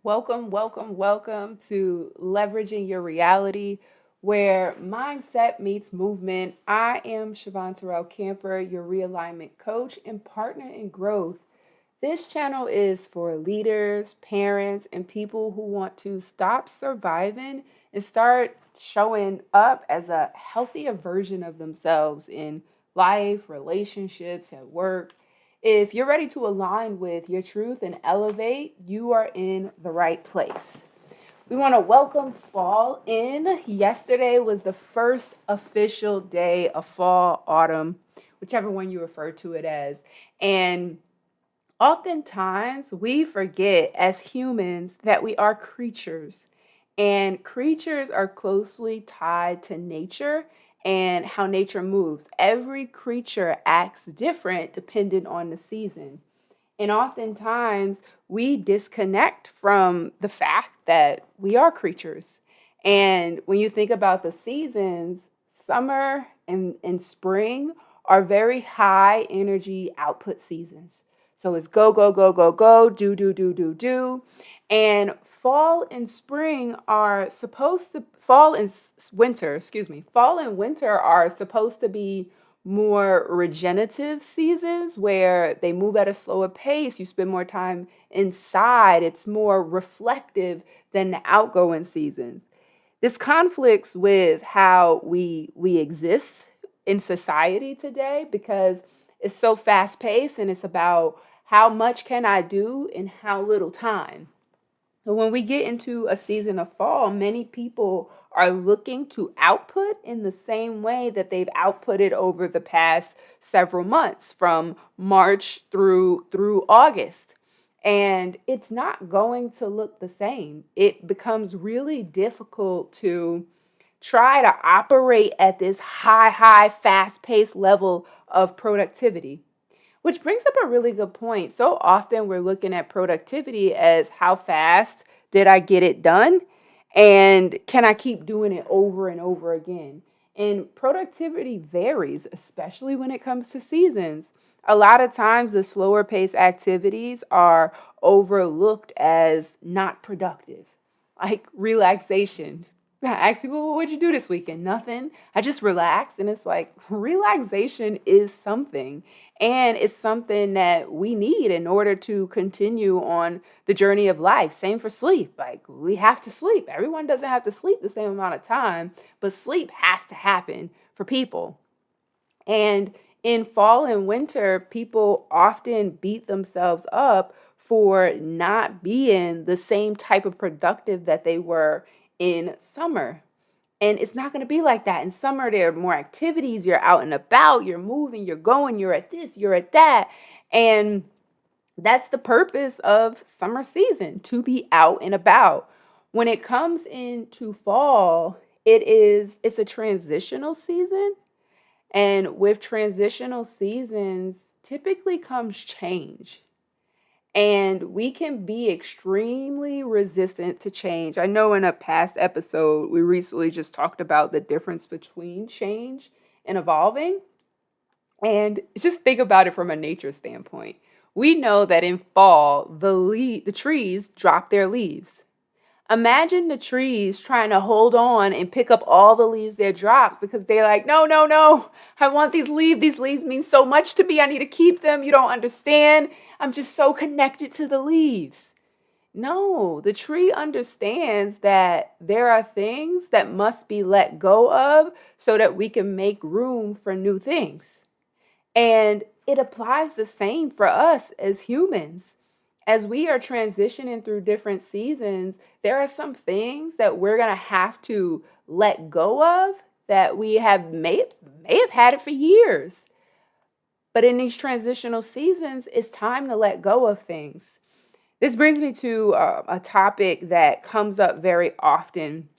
Welcome, welcome, welcome to Leveraging Your Reality, where mindset meets movement. I am Siobhan Terrell Camper, your realignment coach and partner in growth. This channel is for leaders, parents, and people who want to stop surviving and start showing up as a healthier version of themselves in life, relationships, at work. If you're ready to align with your truth and elevate, you are in the right place. We want to welcome fall in. Yesterday was the first official day of fall, autumn, whichever one you refer to it as. And oftentimes, we forget as humans that we are creatures, and creatures are closely tied to nature and how nature moves. Every creature acts different depending on the season. And oftentimes, we disconnect from the fact that we are creatures. And when you think about the seasons, summer and spring are very high energy output seasons. So it's go, go, go, go, go, do, do, do, do, do. And fall and spring are supposed to, fall and winter are supposed to be more regenerative seasons where they move at a slower pace. You spend more time inside. It's more reflective than the outgoing seasons. This conflicts with how we exist in society today because it's so fast paced and it's about how much can I do in how little time. So when we get into a season of fall, many people are looking to output in the same way that they've outputted over the past several months from March through August. And it's not going to look the same. It becomes really difficult to try to operate at this high, fast-paced level of productivity. Which brings up a really good point. So often we're looking at productivity as how fast did I get it done? And can I keep doing it over and over again? And productivity varies, especially when it comes to seasons. A lot of times, the slower paced activities are overlooked as not productive, like relaxation. I ask people, well, what'd you do this weekend? Nothing. I just relaxed. And it's like, relaxation is something. And it's something that we need in order to continue on the journey of life. Same for sleep. Like, we have to sleep. Everyone doesn't have to sleep the same amount of time, but sleep has to happen for people. And in fall and winter, people often beat themselves up for not being the same type of productive that they were in summer. And it's not going to be like that. In summer, there are more activities. You're out and about, you're moving, you're going, you're at this, you're at that. And that's the purpose of summer season, to be out and about. When it comes into fall, it's a transitional season. And with transitional seasons, typically comes change. And we can be extremely resistant to change. I know in a past episode, we recently just talked about the difference between change and evolving. And just think about it from a nature standpoint. We know that in fall, the trees drop their leaves. Imagine the trees trying to hold on and pick up all the leaves they dropped because they're like, no, no, no, I want these leaves. These leaves mean so much to me. I need to keep them. You don't understand. I'm just so connected to the leaves. No, the tree understands that there are things that must be let go of so that we can make room for new things. And it applies the same for us as humans. As we are transitioning through different seasons, there are some things that we're going to have to let go of that we may have had it for years. But in these transitional seasons, it's time to let go of things. This brings me to a topic that comes up very often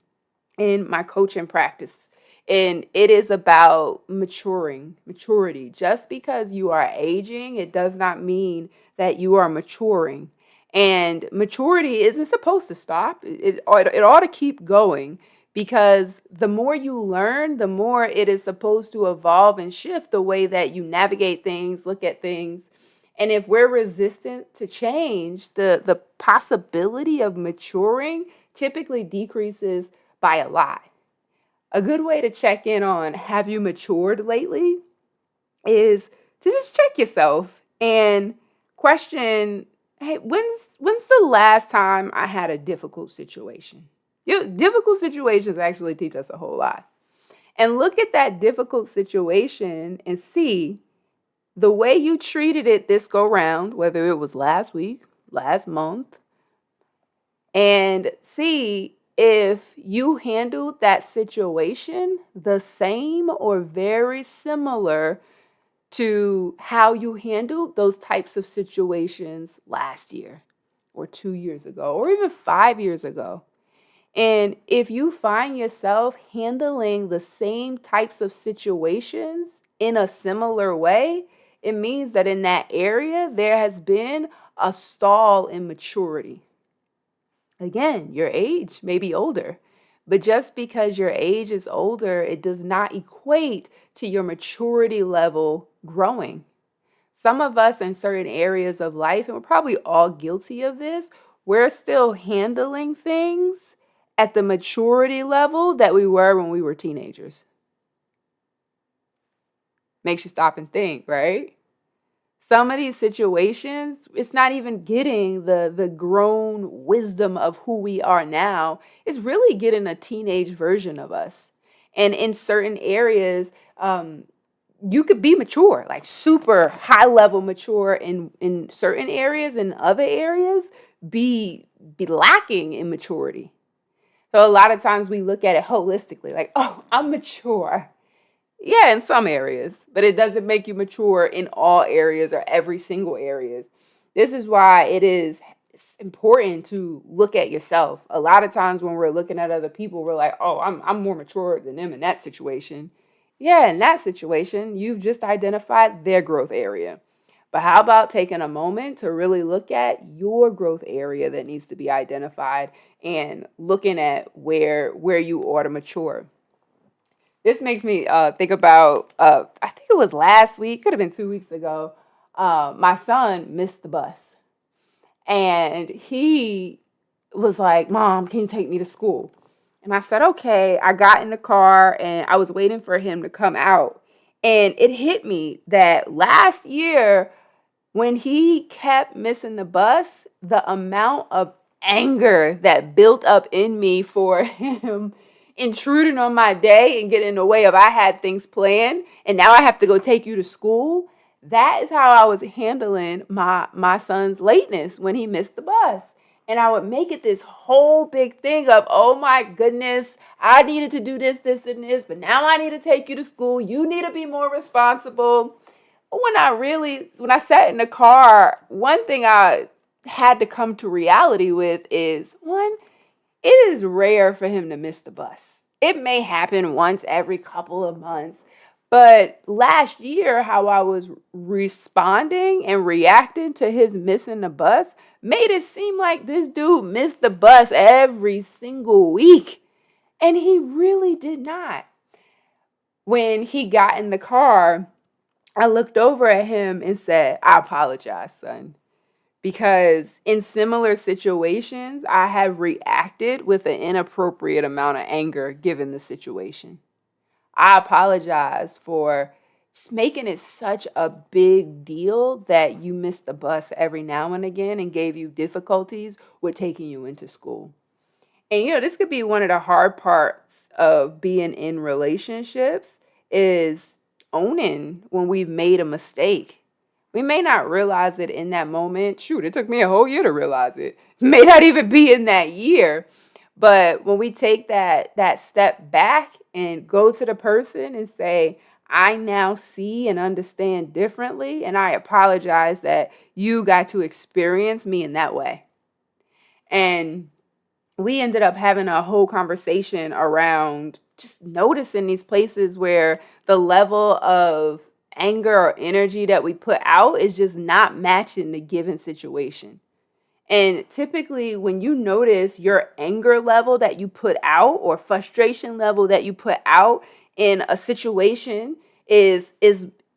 in my coaching practice. And it is about maturity. Just because you are aging, it does not mean that you are maturing. And maturity isn't supposed to stop. It ought to keep going because the more you learn, the more it is supposed to evolve and shift the way that you navigate things, look at things. And if we're resistant to change, the possibility of maturing typically decreases by a lot. A good way to check in on have you matured lately is to just check yourself and question, hey, when's the last time I had a difficult situation? Difficult situations actually teach us a whole lot. And look at that difficult situation and see the way you treated it this go round, whether it was last week, last month, and see if you handled that situation the same or very similar to how you handled those types of situations last year or 2 years ago or even 5 years ago. And if you find yourself handling the same types of situations in a similar way, it means that in that area there has been a stall in maturity. Again, your age may be older, but just because your age is older, it does not equate to your maturity level growing. Some of us in certain areas of life, and we're probably all guilty of this, we're still handling things at the maturity level that we were when we were teenagers. Makes you stop and think, right? Some of these situations, it's not even getting the grown wisdom of who we are now. It's really getting a teenage version of us. And in certain areas, you could be mature, like super high level mature in certain areas. In other areas, be lacking in maturity. So a lot of times we look at it holistically, like, oh, I'm mature. Yeah, in some areas, but it doesn't make you mature in all areas or every single areas. This is why it's important to look at yourself. A lot of times when we're looking at other people, we're like, oh, I'm more mature than them in that situation. Yeah, in that situation, you've just identified their growth area. But how about taking a moment to really look at your growth area that needs to be identified and looking at where you ought to mature. This makes me think about, I think it was last week, could have been 2 weeks ago. My son missed the bus. And he was like, Mom, can you take me to school? And I said, okay. I got in the car and I was waiting for him to come out. And it hit me that last year, when he kept missing the bus, the amount of anger that built up in me for him intruding on my day and getting in the way of I had things planned and now I have to go take you to school. That is how I was handling my son's lateness when he missed the bus. And I would make it this whole big thing of, oh my goodness, I needed to do this, this, and this, but now I need to take you to school. You need to be more responsible. When I sat in the car, one thing I had to come to reality with is, one, it is rare for him to miss the bus. It may happen once every couple of months. But last year, how I was responding and reacting to his missing the bus made it seem like this dude missed the bus every single week. And he really did not. When he got in the car, I looked over at him and said, I apologize, son. Because in similar situations, I have reacted with an inappropriate amount of anger given the situation. I apologize for just making it such a big deal that you missed the bus every now and again and gave you difficulties with taking you into school. And this could be one of the hard parts of being in relationships is owning when we've made a mistake. We may not realize it in that moment. Shoot, it took me a whole year to realize it. May not even be in that year. But when we take that step back and go to the person and say, I now see and understand differently, and I apologize that you got to experience me in that way. And we ended up having a whole conversation around just noticing these places where the level of anger or energy that we put out is just not matching the given situation. And typically when you notice your anger level that you put out or frustration level that you put out in a situation is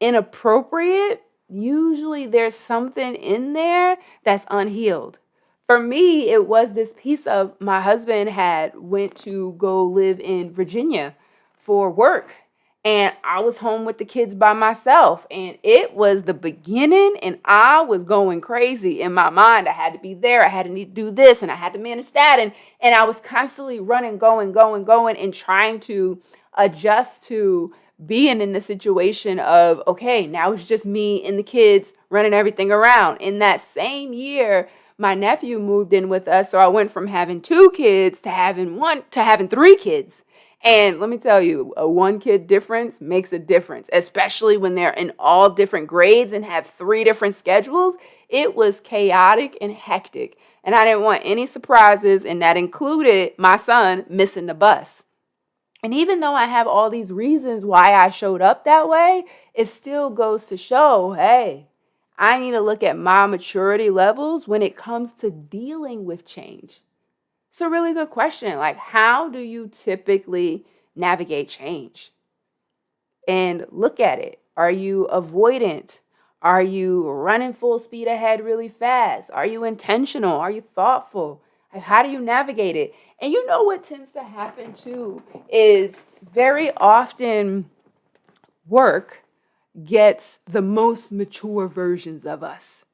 inappropriate, usually there's something in there that's unhealed. For me, it was this piece of my husband had went to go live in Virginia for work. And I was home with the kids by myself. And it was the beginning, and I was going crazy in my mind. I had to be there. I had to need to do this, and I had to manage that. And I was constantly running, going, and trying to adjust to being in the situation of, okay, now it's just me and the kids running everything around. In that same year, my nephew moved in with us, so I went from having 2 kids to having 3 kids. And let me tell you, a 1 kid difference makes a difference, especially when they're in all different grades and have 3 different schedules. It was chaotic and hectic, and I didn't want any surprises, and that included my son missing the bus. And even though I have all these reasons why I showed up that way, it still goes to show, hey, I need to look at my maturity levels when it comes to dealing with change. It's a really good question. Like, how do you typically navigate change? And look at it. Are you avoidant? Are you running full speed ahead really fast? Are you intentional? Are you thoughtful? Like, how do you navigate it? And you know what tends to happen too is very often work gets the most mature versions of us.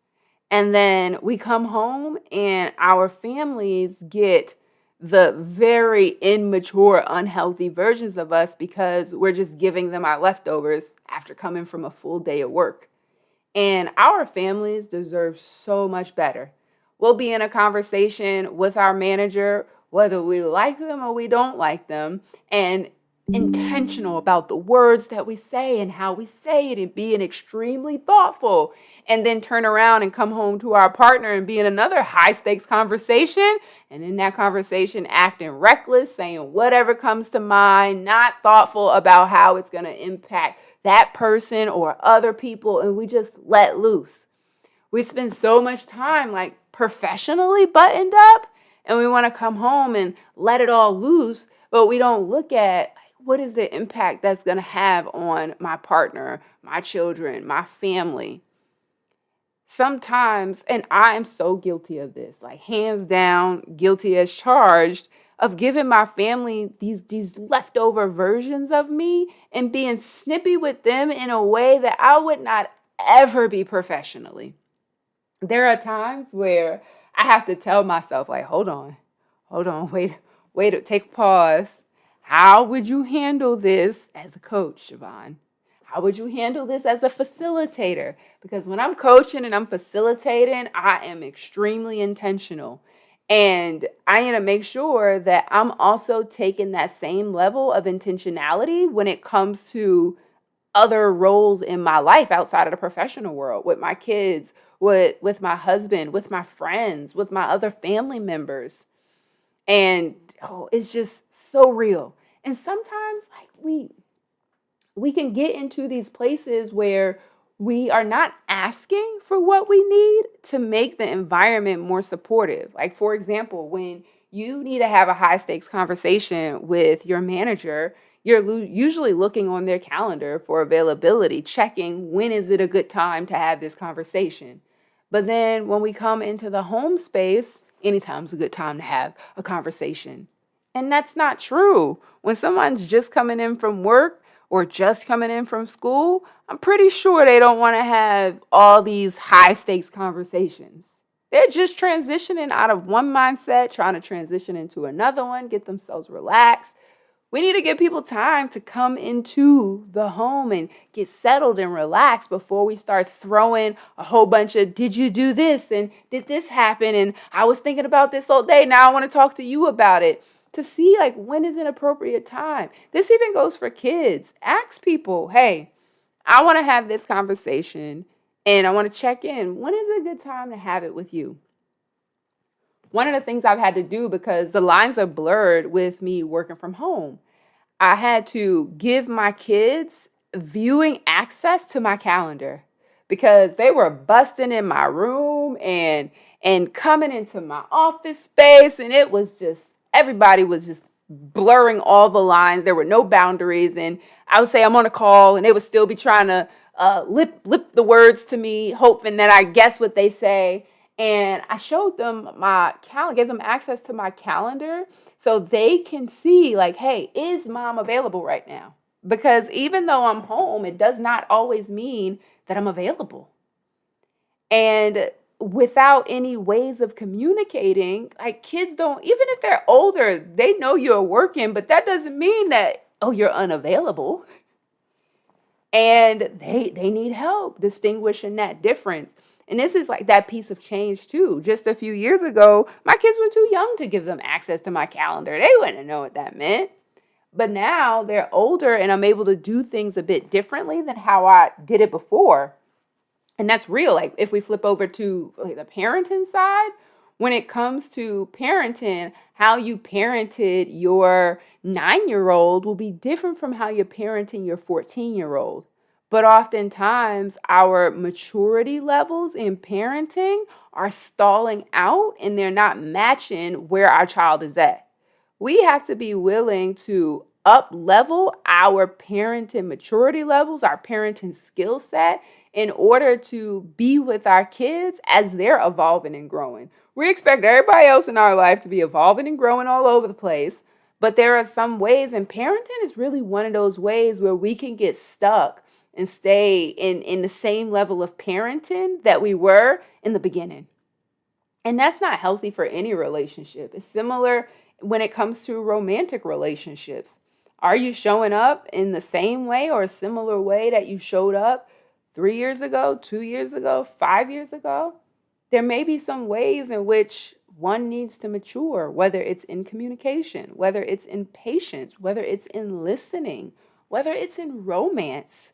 And then we come home and our families get the very immature, unhealthy versions of us because we're just giving them our leftovers after coming from a full day of work. And our families deserve so much better. We'll be in a conversation with our manager, whether we like them or we don't like them, and intentional about the words that we say and how we say it and being extremely thoughtful, and then turn around and come home to our partner and be in another high stakes conversation, and in that conversation acting reckless, saying whatever comes to mind, not thoughtful about how it's going to impact that person or other people, and we just let loose. We spend so much time like professionally buttoned up, and we want to come home and let it all loose, but we don't look at what is the impact that's going to have on my partner, my children, my family. Sometimes, and I am so guilty of this, like hands down, guilty as charged, of giving my family these leftover versions of me and being snippy with them in a way that I would not ever be professionally. There are times where I have to tell myself, like, hold on, wait, take a pause. How would you handle this as a coach, Siobhan? How would you handle this as a facilitator? Because when I'm coaching and I'm facilitating, I am extremely intentional. And I need to make sure that I'm also taking that same level of intentionality when it comes to other roles in my life outside of the professional world, with my kids, with my husband, with my friends, with my other family members. And it's just so real. And sometimes like we can get into these places where we are not asking for what we need to make the environment more supportive. Like, for example, when you need to have a high stakes conversation with your manager, you're usually looking on their calendar for availability, checking when is it a good time to have this conversation. But then when we come into the home space, anytime's a good time to have a conversation. And that's not true. When someone's just coming in from work or just coming in from school, I'm pretty sure they don't want to have all these high stakes conversations. They're just transitioning out of one mindset, trying to transition into another one, get themselves relaxed. We need to give people time to come into the home and get settled and relaxed before we start throwing a whole bunch of, did you do this? And did this happen? And I was thinking about this all day. Now I want to talk to you about it. To see like when is an appropriate time. This even goes for kids. Ask people, hey, I want to have this conversation and I want to check in. When is a good time to have it with you? One of the things I've had to do, because the lines are blurred with me working from home, I had to give my kids viewing access to my calendar because they were busting in my room and coming into my office space, and it was just everybody was just blurring all the lines. There were no boundaries, and I would say I'm on a call and they would still be trying to lip the words to me, hoping that I guess what they say. And I showed them my calendar, gave them access to my calendar so they can see, like, hey, is mom available right now? Because even though I'm home, it does not always mean that I'm available. And without any ways of communicating, like, kids don't, even if they're older, they know you're working, but that doesn't mean that, oh, you're unavailable. And they need help distinguishing that difference. And this is like that piece of change too. Just a few years ago, my kids were too young to give them access to my calendar. They wouldn't know what that meant. But now they're older and I'm able to do things a bit differently than how I did it before. And that's real. Like, if we flip over to like the parenting side, when it comes to parenting, how you parented your 9-year-old will be different from how you're parenting your 14-year-old. But oftentimes, our maturity levels in parenting are stalling out and they're not matching where our child is at. We have to be willing to up level our parenting maturity levels, our parenting skill set, in order to be with our kids as they're evolving and growing. We expect everybody else in our life to be evolving and growing all over the place, but there are some ways, and parenting is really one of those ways where we can get stuck and stay in the same level of parenting that we were in the beginning. And that's not healthy for any relationship. It's similar when it comes to romantic relationships. Are you showing up in the same way or a similar way that you showed up 3 years ago, 2 years ago, 5 years ago? There may be some ways in which one needs to mature, whether it's in communication, whether it's in patience, whether it's in listening, whether it's in romance.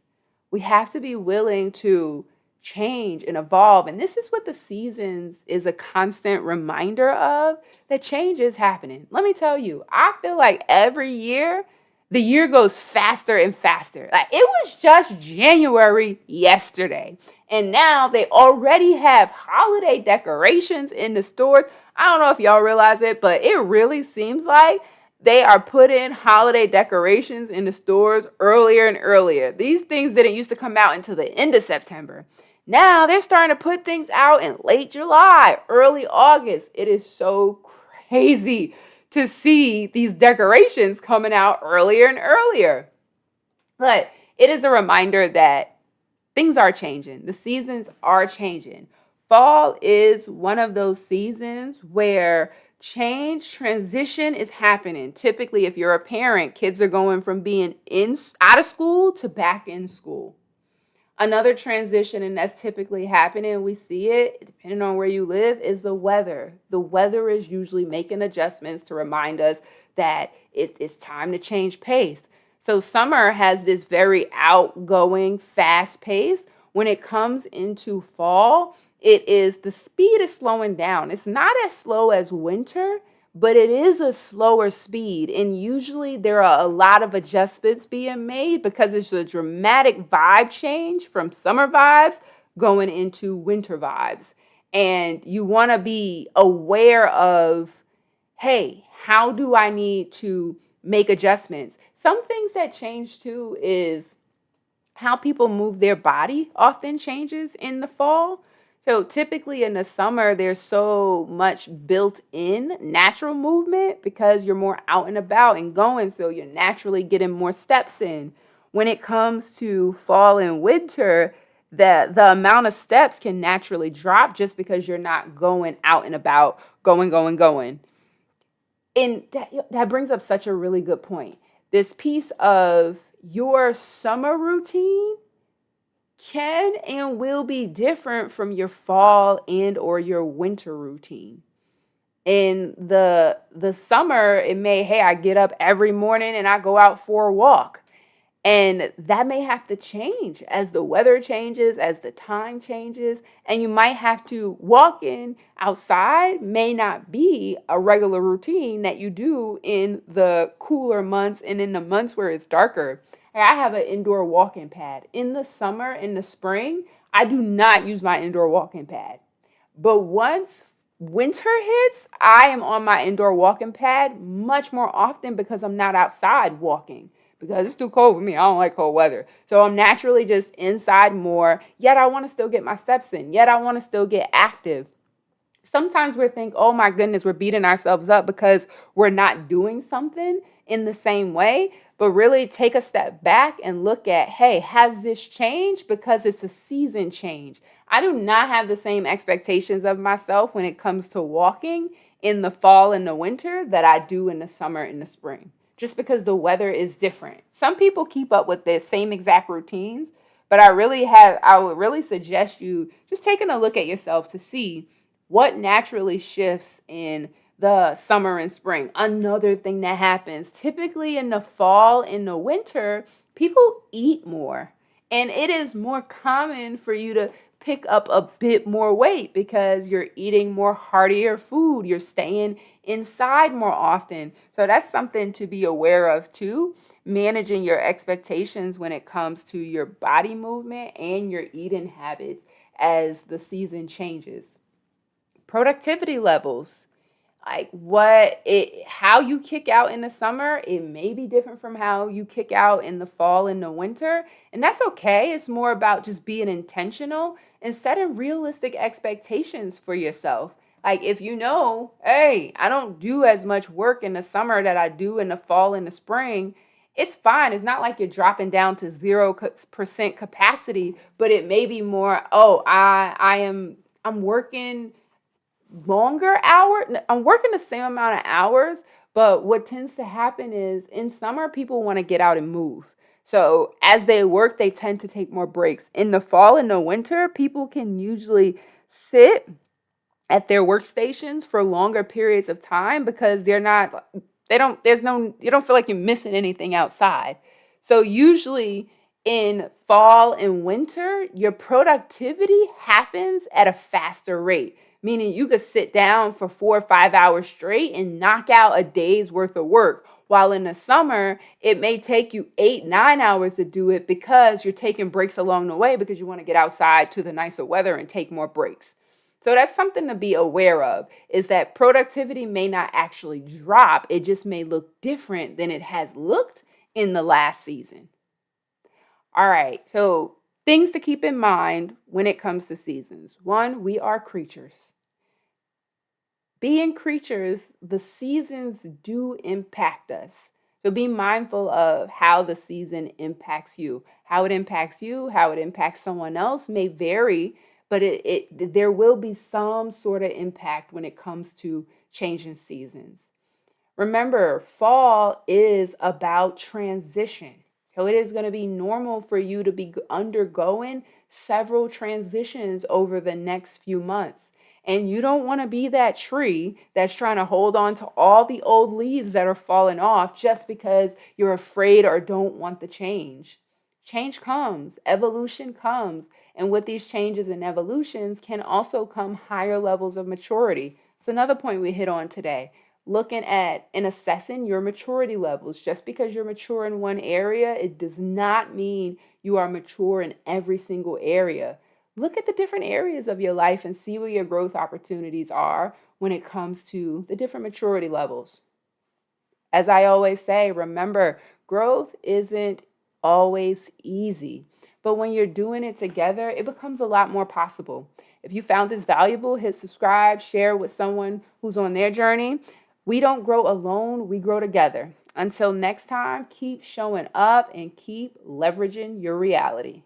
We have to be willing to change and evolve. And this is what the seasons is a constant reminder of, that change is happening. Let me tell you, I feel like every year, the year goes faster and faster. Like, it was just January yesterday. And now they already have holiday decorations in the stores. I don't know if y'all realize it, but it really seems like they are putting holiday decorations in the stores earlier and earlier. These things didn't used to come out until the end of September. Now they're starting to put things out in late July, early August. It is so crazy to see these decorations coming out earlier and earlier. But it is a reminder that things are changing. The seasons are changing. Fall is one of those seasons where transition is happening. Typically, if you're a parent, kids are going from being out of school to back in school. Another transition, and that's typically happening, we see it depending on where you live, is the weather. The weather is usually making adjustments to remind us that it's time to change pace. So summer has this very outgoing, fast pace. When it comes into fall, the speed is slowing down. It's not as slow as winter, but it is a slower speed. And usually there are a lot of adjustments being made because it's a dramatic vibe change from summer vibes going into winter vibes. And you want to be aware of, hey, how do I need to make adjustments? Some things that change too is how people move their body often changes in the fall. So typically in the summer, there's so much built-in natural movement because you're more out and about and going, so you're naturally getting more steps in. When it comes to fall and winter, the amount of steps can naturally drop just because you're not going out and about, going. And that brings up such a really good point. This piece of your summer routine can and will be different from your fall and or your winter routine. In the summer, it may, hey, I get up every morning and I go out for a walk. And that may have to change as the weather changes, as the time changes, and you might have to walk in outside may not be a regular routine that you do in the cooler months and in the months where it's darker. I have an indoor walking pad. In the summer, in the spring, I do not use my indoor walking pad. But once winter hits, I am on my indoor walking pad much more often because I'm not outside walking. because it's too cold for me. I don't like cold weather. So I'm naturally just inside more, yet I want to still get my steps in, yet I want to still get active. Sometimes we think, oh my goodness, we're beating ourselves up because we're not doing something in the same way. But really take a step back and look at, hey, has this changed? Because it's a season change. I do not have the same expectations of myself when it comes to walking in the fall and the winter that I do in the summer and the spring, just because the weather is different. Some people keep up with the same exact routines, but I would really suggest you just taking a look at yourself to see what naturally shifts in the summer and spring. Another thing that happens typically in the fall, in the winter, people eat more. And it is more common for you to pick up a bit more weight because you're eating more heartier food. You're staying inside more often. So that's something to be aware of too. Managing your expectations when it comes to your body movement and your eating habits as the season changes. Productivity levels, like how you kick out in the summer, it may be different from how you kick out in the fall and the winter, and that's okay. It's more about just being intentional and setting realistic expectations for yourself. Like if you know, hey, I don't do as much work in the summer that I do in the fall and the spring, it's fine. It's not like you're dropping down to 0% capacity, but it may be more, oh, I'm working longer hour. I'm working the same amount of hours, but what tends to happen is in summer, people want to get out and move. So as they work, they tend to take more breaks. In the fall and the winter, people can usually sit at their workstations for longer periods of time because you don't feel like you're missing anything outside. So usually in fall and winter, your productivity happens at a faster rate, meaning you could sit down for 4 or 5 hours straight and knock out a day's worth of work. While in the summer, it may take you 8, 9 hours to do it because you're taking breaks along the way because you want to get outside to the nicer weather and take more breaks. So that's something to be aware of, is that productivity may not actually drop. It just may look different than it has looked in the last season. All right, so things to keep in mind when it comes to seasons. One, we are creatures. Being creatures, the seasons do impact us. So be mindful of how the season impacts you. How it impacts you, how it impacts someone else may vary, but there will be some sort of impact when it comes to changing seasons. Remember, fall is about transition. So it is going to be normal for you to be undergoing several transitions over the next few months. And you don't want to be that tree that's trying to hold on to all the old leaves that are falling off just because you're afraid or don't want the change. Change comes, evolution comes, and with these changes and evolutions can also come higher levels of maturity. It's another point we hit on today. Looking at and assessing your maturity levels. Just because you're mature in one area, it does not mean you are mature in every single area. Look at the different areas of your life and see where your growth opportunities are when it comes to the different maturity levels. As I always say, remember, growth isn't always easy, but when you're doing it together, it becomes a lot more possible. If you found this valuable, hit subscribe, share with someone who's on their journey. We don't grow alone, we grow together. Until next time, keep showing up and keep leveraging your reality.